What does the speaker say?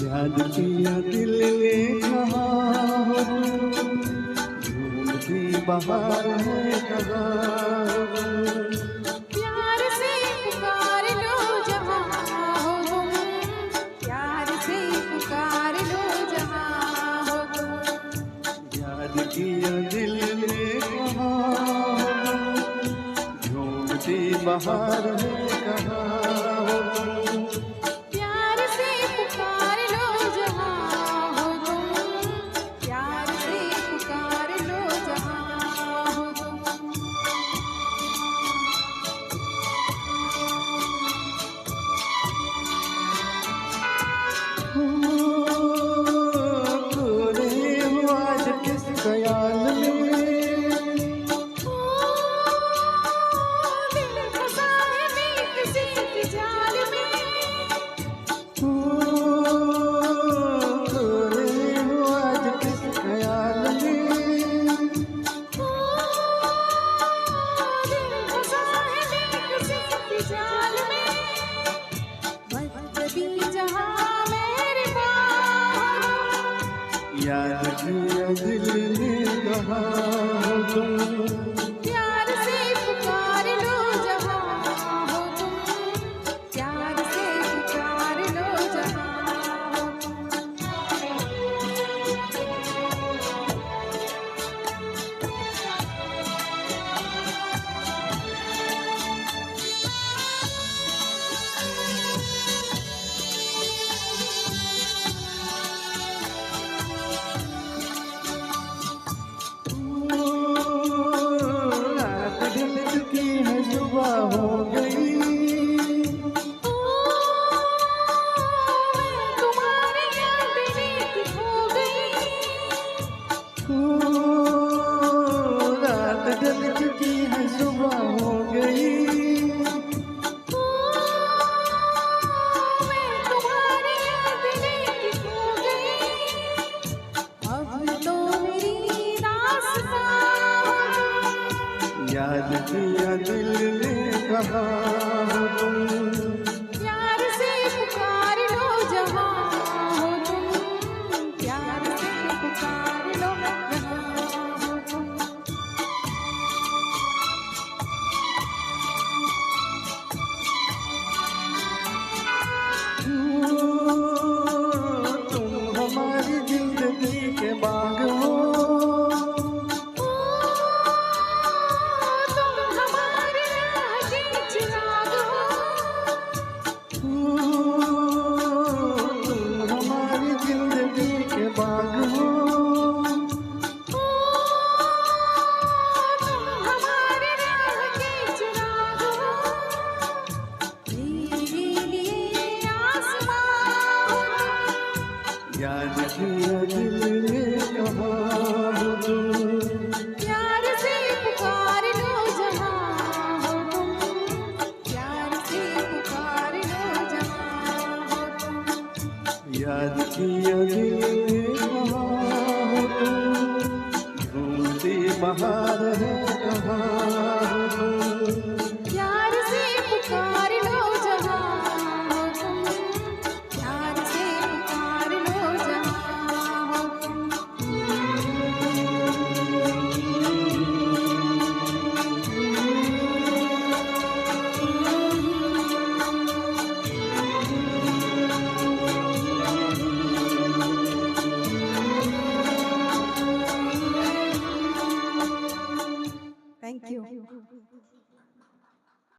याद किया दिल ने कहा हो झूमती बहार है कहाँ प्यार से पुकार लो जहाँ हो तुम, प्यार से पुकार लो जहाँ हो तुम। याद किया दिल ने कहा झूमती बहार है कहाँ प्यार से पुकार लो जहाँ हो तुम, प्यार से पुकार लो जहाँ हो तुम। खोए हो आज किस ख्याल में दिल फंसा है मैं किसी की जाल में, खोए हो आज किस ख्याल में दिल फंसा है मैं किसी की जाल में। मतलब जहाँ मेरे पास याद किया दिल ने कहा हो तुम प्यार से पुकार लो जहाँ हो तुम, प्यार से पुकार लो जहाँ हो तुम। रात ढल चुकी है सुबह हो गई मैं तुम्हारे याद में खो गई, रात ढल चुकी है सुबह हो गई मैं तुम्हारे याद में खो गई। अब तो मेरी दास्तां याद किया दिल ने कहा हो तुम प्यार से पुकार लो जहाँ हो तुम, प्यार से पुकार लो जहाँ हो तुम। तुम हमारी जिंदगी के बाग हो तुम हमारे राह के चिराग हो, तुम हमारी जिंदगी के बाग हो तुम हमारे राह के चिराग हो। मेरे लिए आसमां हो तुम, याद किया दिल ने कहा हो तुम प्यार से पुकार लो जहाँ हो तुम, प्यार से पुकार लो जहाँ हो तुम। याद किया दिल ने कहा हो तुम घूमती बहार है कहाँ